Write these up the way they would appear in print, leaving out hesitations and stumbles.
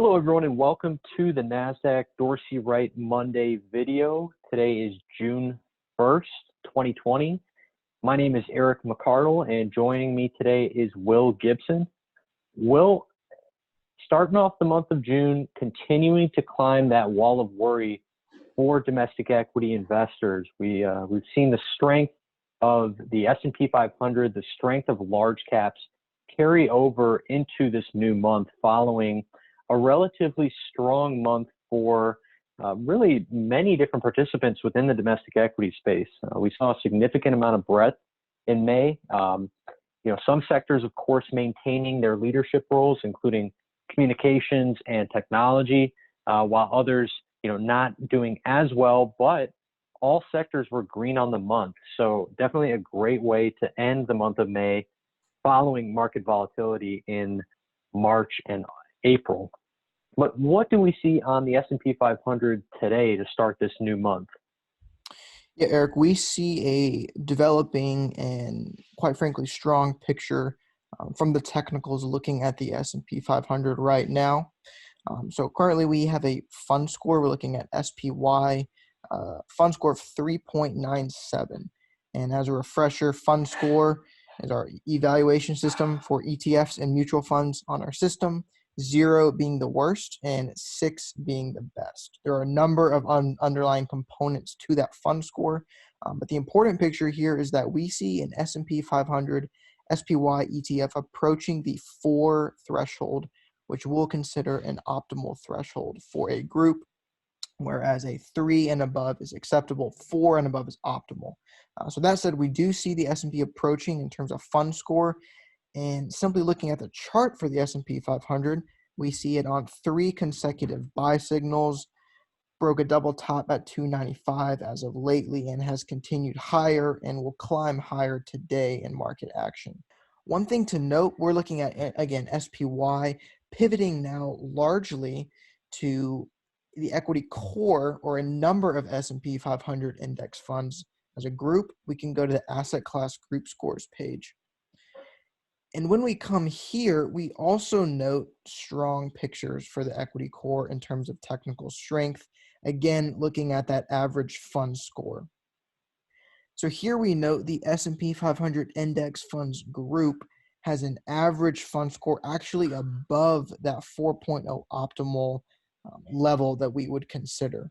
Hello, everyone, and welcome to the Nasdaq Dorsey Wright Monday video. Today is June 1st, 2020. My name is Eric McArdle, and joining me today is Will Gibson. Will, starting off the month of June, continuing to climb that wall of worry for domestic equity investors. We've seen the strength of the S&P 500, the strength of large caps carry over into this new month following a relatively strong month for really many different participants within the domestic equity space. We saw a significant amount of breadth in May. Some sectors, of course, maintaining their leadership roles, including communications and technology, while others, not doing as well, but all sectors were green on the month. So definitely a great way to end the month of May following market volatility in March and April. But what do we see on the S&P 500 today to start this new month? Yeah, Eric, we see a developing and quite frankly strong picture from the technicals looking at the S&P 500 right now. So currently we have a fund score. We're looking at SPY fund score of 3.97. And as a refresher, fund score is our evaluation system for ETFs and mutual funds on our system. 0 being the worst and 6 being the best. There are a number of underlying components to that fund score, but the important picture here is that we see an S&P 500 SPY ETF approaching the 4 threshold, which we'll consider an optimal threshold for a group, whereas a 3 and above is acceptable, 4 and above is optimal. So that said, we do see the S&P approaching in terms of fund score. And simply looking at the chart for the S&P 500, we see it on 3 consecutive buy signals, broke a double top at 295 as of lately and has continued higher and will climb higher today in market action. One thing to note, we're looking at, again, SPY pivoting now largely to the equity core or a number of S&P 500 index funds. As a group, we can go to the asset class group scores page. And when we come here, we also note strong pictures for the equity core in terms of technical strength, again, looking at that average fund score. So here we note the S&P 500 index funds group has an average fund score actually above that 4.0 optimal level that we would consider.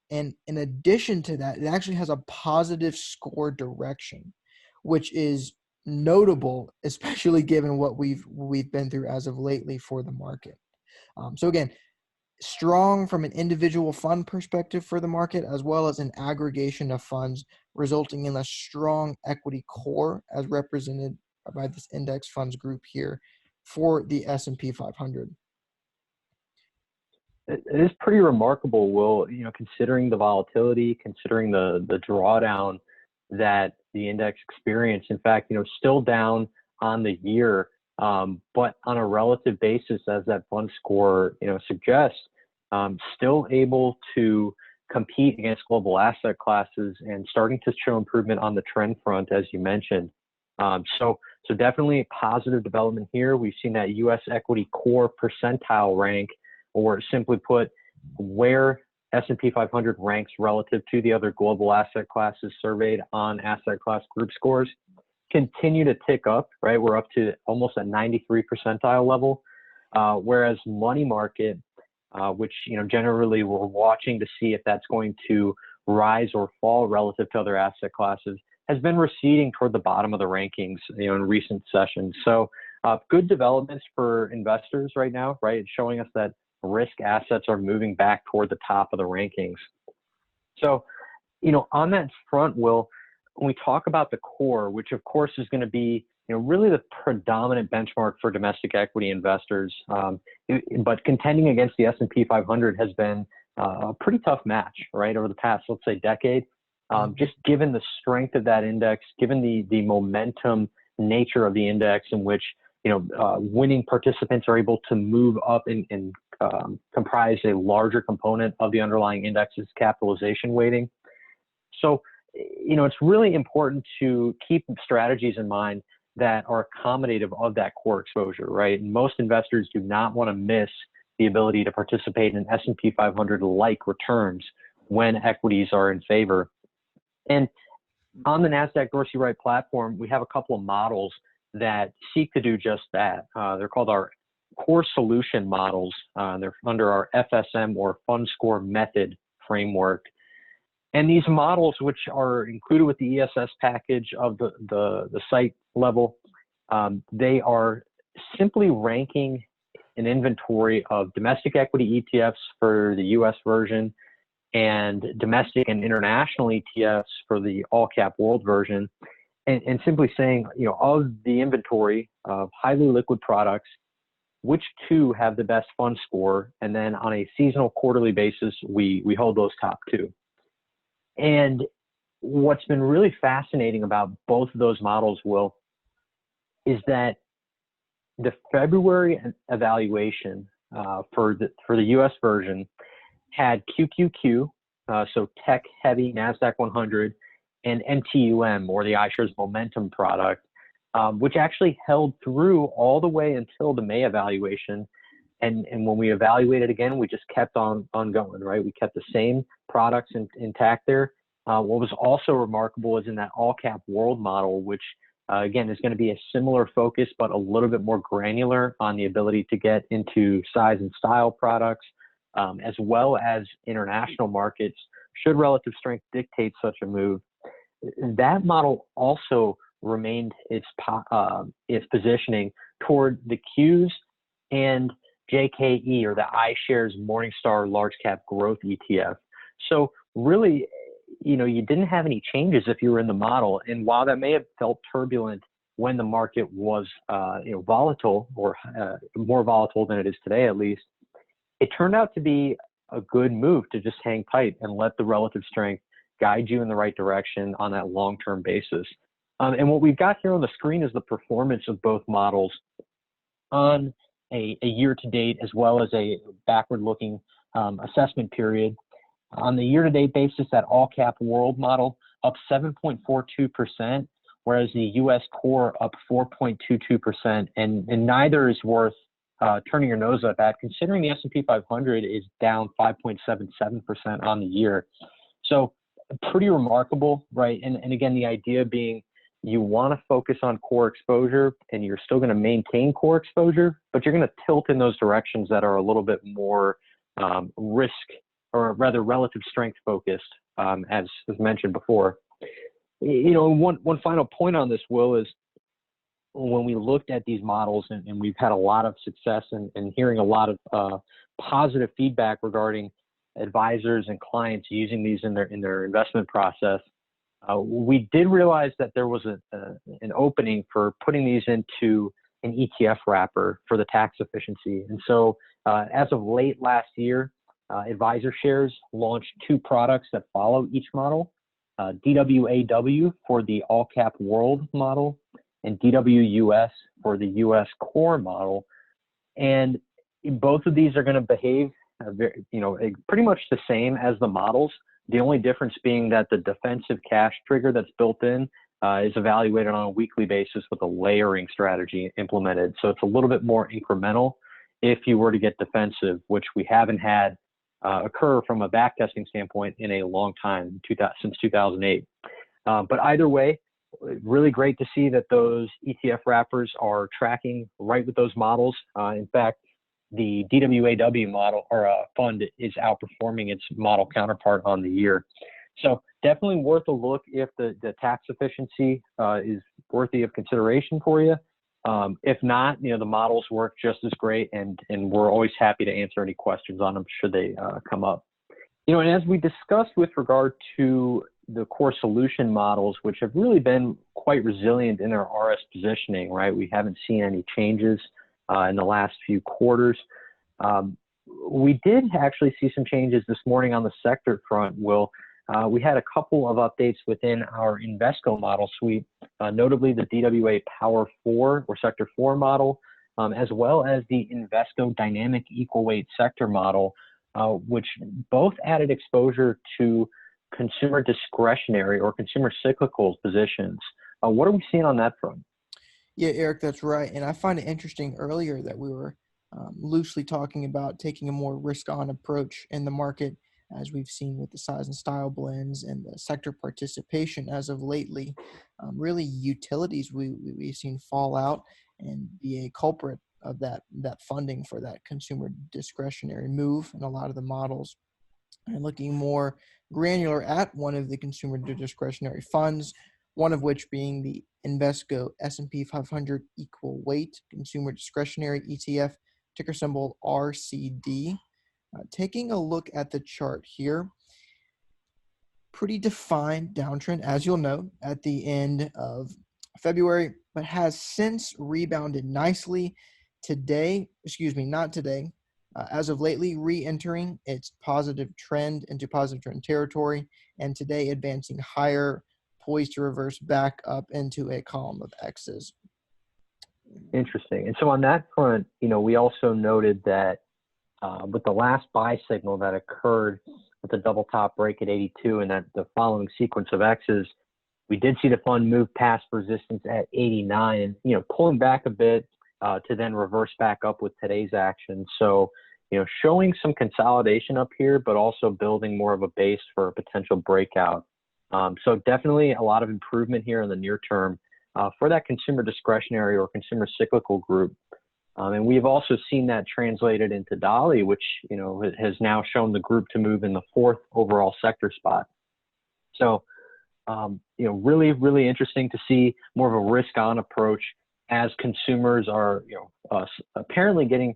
And in addition to that, it actually has a positive score direction, which is notable, especially given what we've been through as of lately for the market. So again, strong from an individual fund perspective for the market, as well as an aggregation of funds, resulting in a strong equity core as represented by this index funds group here for the S&P 500. It is pretty remarkable, Will, considering the volatility, considering the drawdown that the index experienced. In fact, still down on the year, but on a relative basis, as that fund score, suggests, still able to compete against global asset classes and starting to show improvement on the trend front, as you mentioned. So definitely a positive development here. We've seen that U.S. equity core percentile rank, or simply put, where S&P 500 ranks relative to the other global asset classes surveyed on asset class group scores, continue to tick up, right? We're up to almost a 93 percentile level, whereas money market, which, generally we're watching to see if that's going to rise or fall relative to other asset classes, has been receding toward the bottom of the rankings, in recent sessions. So good developments for investors right now, right? It's showing us that risk assets are moving back toward the top of the rankings. So, on that front, Will, when we talk about the core, which of course is going to be, really the predominant benchmark for domestic equity investors, but contending against the S&P 500 has been a pretty tough match, right, over the past, let's say, decade. Just given the strength of that index, given the momentum nature of the index in which, winning participants are able to move up and comprise a larger component of the underlying index's capitalization weighting. So, it's really important to keep strategies in mind that are accommodative of that core exposure, right? And most investors do not want to miss the ability to participate in S&P 500-like returns when equities are in favor. And on the Nasdaq Dorsey Wright platform, we have a couple of models that seek to do just that. They're called our core solution models. They're under our FSM or Fund Score Method framework. And these models, which are included with the ESS package of the site level, they are simply ranking an inventory of domestic equity ETFs for the US version and domestic and international ETFs for the all cap world version, and simply saying, of the inventory of highly liquid products, which two have the best fund score, and then on a seasonal quarterly basis, we hold those top two. And what's been really fascinating about both of those models, Will, is that the February evaluation for the U.S. version had QQQ, so tech-heavy NASDAQ 100, and MTUM, or the iShares Momentum product, which actually held through all the way until the May evaluation. And when we evaluated again, we just kept on going, right? We kept the same products intact there. What was also remarkable is in that all cap world model, which again is going to be a similar focus, but a little bit more granular on the ability to get into size and style products, as well as international markets, should relative strength dictate such a move. That model also remained its positioning toward the Qs and JKE, or the iShares Morningstar Large Cap Growth ETF. So really, you didn't have any changes if you were in the model. And while that may have felt turbulent when the market was, volatile, or more volatile than it is today, at least, it turned out to be a good move to just hang tight and let the relative strength guide you in the right direction on that long-term basis. And what we've got here on the screen is the performance of both models on a year-to-date as well as a backward-looking assessment period. On the year-to-date basis, that all-cap world model up 7.42%, whereas the U.S. core up 4.22%, and neither is worth turning your nose up at, considering the S&P 500 is down 5.77% on the year. So pretty remarkable, right? And again, the idea being, you want to focus on core exposure, and you're still going to maintain core exposure, but you're going to tilt in those directions that are a little bit more risk, or rather relative strength focused, as mentioned before. One final point on this, Will, is when we looked at these models, and we've had a lot of success in hearing a lot of positive feedback regarding advisors and clients using these in their investment process, we did realize that there was an opening for putting these into an ETF wrapper for the tax efficiency. And so as of late last year, Advisor Shares launched two products that follow each model, DWAW for the all cap world model, and DWUS for the US core model. And both of these are going to behave pretty much the same as the models. The only difference being that the defensive cash trigger that's built in is evaluated on a weekly basis with a layering strategy implemented. So it's a little bit more incremental if you were to get defensive, which we haven't had occur from a backtesting standpoint in a long time, since 2008. But either way, really great to see that those ETF wrappers are tracking right with those models. In fact, the DWAW model, or fund, is outperforming its model counterpart on the year. So definitely worth a look if the tax efficiency is worthy of consideration for you. If not, the models work just as great, and we're always happy to answer any questions on them should they come up. And as we discussed with regard to the core solution models, which have really been quite resilient in their RS positioning, right? We haven't seen any changes in the last few quarters. We did actually see some changes this morning on the sector front, Will. We had a couple of updates within our Invesco model suite, notably the DWA Power 4 or Sector 4 model, as well as the Invesco Dynamic Equal Weight Sector model, which both added exposure to consumer discretionary or consumer cyclical positions. What are we seeing on that front? Yeah, Eric, that's right. And I find it interesting earlier that we were loosely talking about taking a more risk-on approach in the market, as we've seen with the size and style blends and the sector participation as of lately. Really, utilities we've seen fall out and be a culprit of that funding for that consumer discretionary move in a lot of the models. And looking more granular at one of the consumer discretionary funds, one of which being the Invesco S&P 500 Equal Weight Consumer Discretionary ETF, ticker symbol RCD. Taking a look at the chart here, pretty defined downtrend, as you'll note, at the end of February, but has since rebounded nicely today, not today, as of lately, re-entering its positive trend into positive trend territory, and today advancing higher, poised to reverse back up into a column of X's. Interesting. And so on that front, we also noted that with the last buy signal that occurred with the double top break at 82 and that the following sequence of X's, we did see the fund move past resistance at 89, pulling back a bit to then reverse back up with today's action. So, showing some consolidation up here, but also building more of a base for a potential breakout. So definitely a lot of improvement here in the near term for that consumer discretionary or consumer cyclical group. And we've also seen that translated into Dolly, which, has now shown the group to move in the 4th overall sector spot. So, really, really interesting to see more of a risk-on approach as consumers are, apparently getting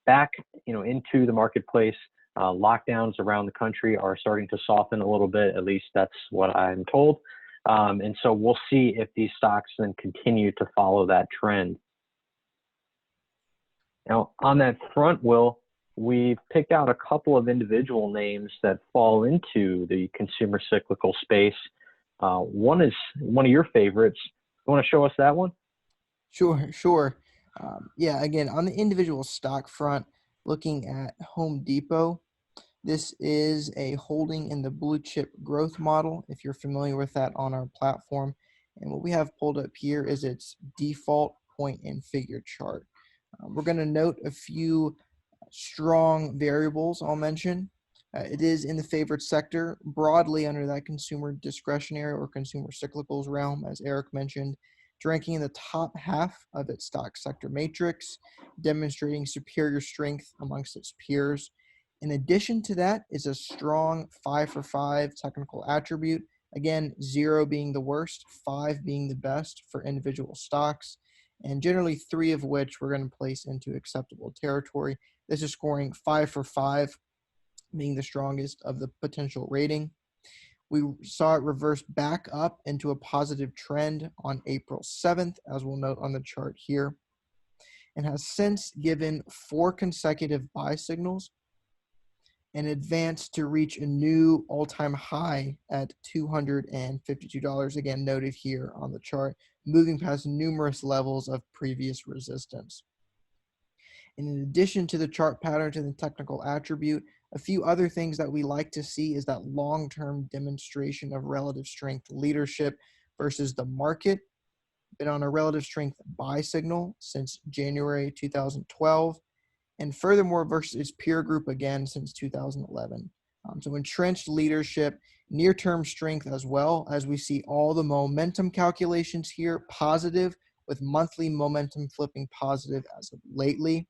back, into the marketplace. Lockdowns around the country are starting to soften a little bit. At least that's what I'm told. And so we'll see if these stocks then continue to follow that trend. Now, on that front, Will, we've picked out a couple of individual names that fall into the consumer cyclical space. One is one of your favorites. You want to show us that one? Sure. Again, on the individual stock front, looking at Home Depot, this is a holding in the blue chip growth model, if you're familiar with that on our platform. And what we have pulled up here is its default point and figure chart. We're going to note a few strong variables I'll mention. It is in the favored sector, broadly under that consumer discretionary or consumer cyclicals realm, as Eric mentioned. It's ranking in the top half of its stock sector matrix, demonstrating superior strength amongst its peers. In addition to that is a strong 5 for 5 technical attribute. Again, 0 being the worst, 5 being the best for individual stocks, and generally 3 of which we're going to place into acceptable territory. This is scoring 5 for 5, being the strongest of the potential rating. We saw it reverse back up into a positive trend on April 7th, as we'll note on the chart here, and has since given 4 consecutive buy signals and advanced to reach a new all-time high at $252, again noted here on the chart, moving past numerous levels of previous resistance. And in addition to the chart pattern and the technical attribute, a few other things that we like to see is that long-term demonstration of relative strength leadership versus the market. Been on a relative strength buy signal since January 2012, and furthermore versus its peer group again since 2011. So entrenched leadership, near-term strength as well, as we see all the momentum calculations here positive, with monthly momentum flipping positive as of lately.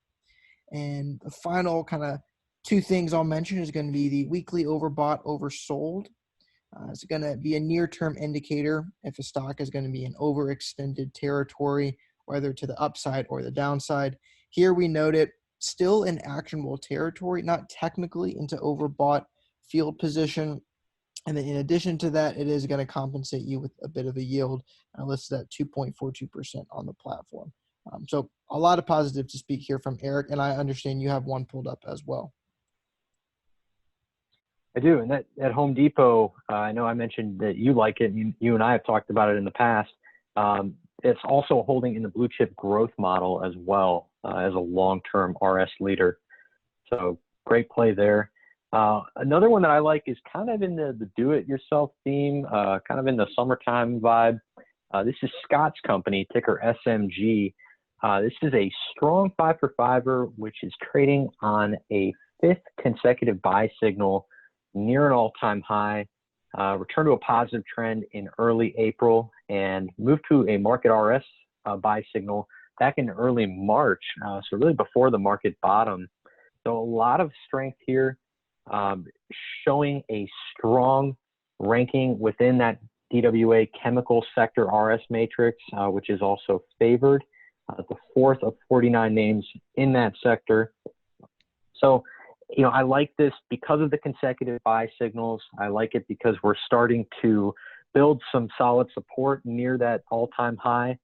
And the final kind of 2 things I'll mention is going to be the weekly overbought, oversold. It's going to be a near-term indicator if a stock is going to be in overextended territory, whether to the upside or the downside. Here we note it still in actionable territory, not technically into overbought field position. And then in addition to that, it is going to compensate you with a bit of a yield, listed at 2.42% on the platform. So a lot of positive to speak here from Eric, and I understand you have one pulled up as well. I do, and that at Home Depot, I know I mentioned that you like it. You and I have talked about it in the past. It's also holding in the blue chip growth model as well as a long-term RS leader. So great play there. Another one that I like is kind of in the do-it-yourself theme, kind of in the summertime vibe. This is Scott's company, ticker SMG. This is a strong 5 for 5er, which is trading on a 5th consecutive buy signal near an all-time high, returned to a positive trend in early April, and moved to a market RS buy signal back in early March, so really before the market bottom. So a lot of strength here, showing a strong ranking within that DWA chemical sector RS matrix, which is also favored, the 4th of 49 names in that sector. So, I like this because of the consecutive buy signals. I like it because we're starting to build some solid support near that all-time high,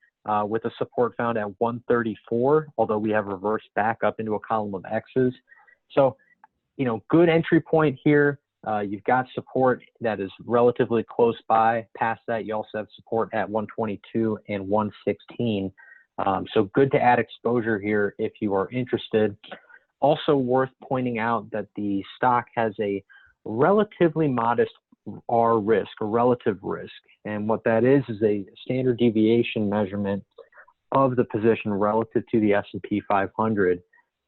with a support found at 134, although we have reversed back up into a column of X's. So, good entry point here. You've got support that is relatively close by. Past that, you also have support at 122 and 116. So good to add exposure here if you are interested. Also worth pointing out that the stock has a relatively modest R risk, or relative risk. And what that is a standard deviation measurement of the position relative to the S&P 500.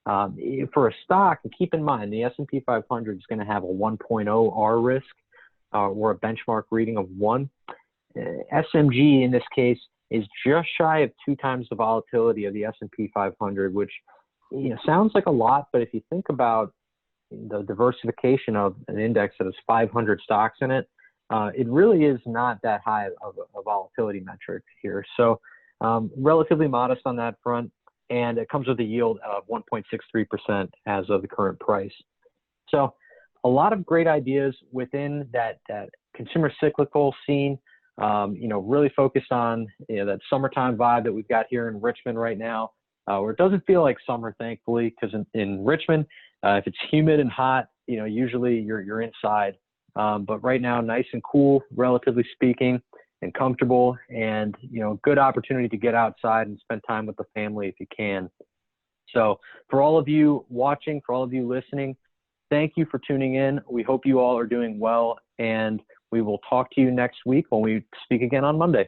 For a stock, and keep in mind, the S&P 500 is going to have a 1.0 R risk, or a benchmark reading of 1. SMG, in this case, is just shy of 2 times the volatility of the S&P 500, which sounds like a lot, but if you think about the diversification of an index that has 500 stocks in it, it really is not that high of a volatility metric here. So relatively modest on that front, and it comes with a yield of 1.63% as of the current price. So a lot of great ideas within that consumer cyclical scene. Really focused on that summertime vibe that we've got here in Richmond right now, where it doesn't feel like summer, thankfully, because in Richmond, if it's humid and hot, usually you're inside. But right now, nice and cool, relatively speaking, and comfortable, and good opportunity to get outside and spend time with the family if you can. So for all of you watching, for all of you listening, thank you for tuning in. We hope you all are doing well, and we will talk to you next week when we speak again on Monday.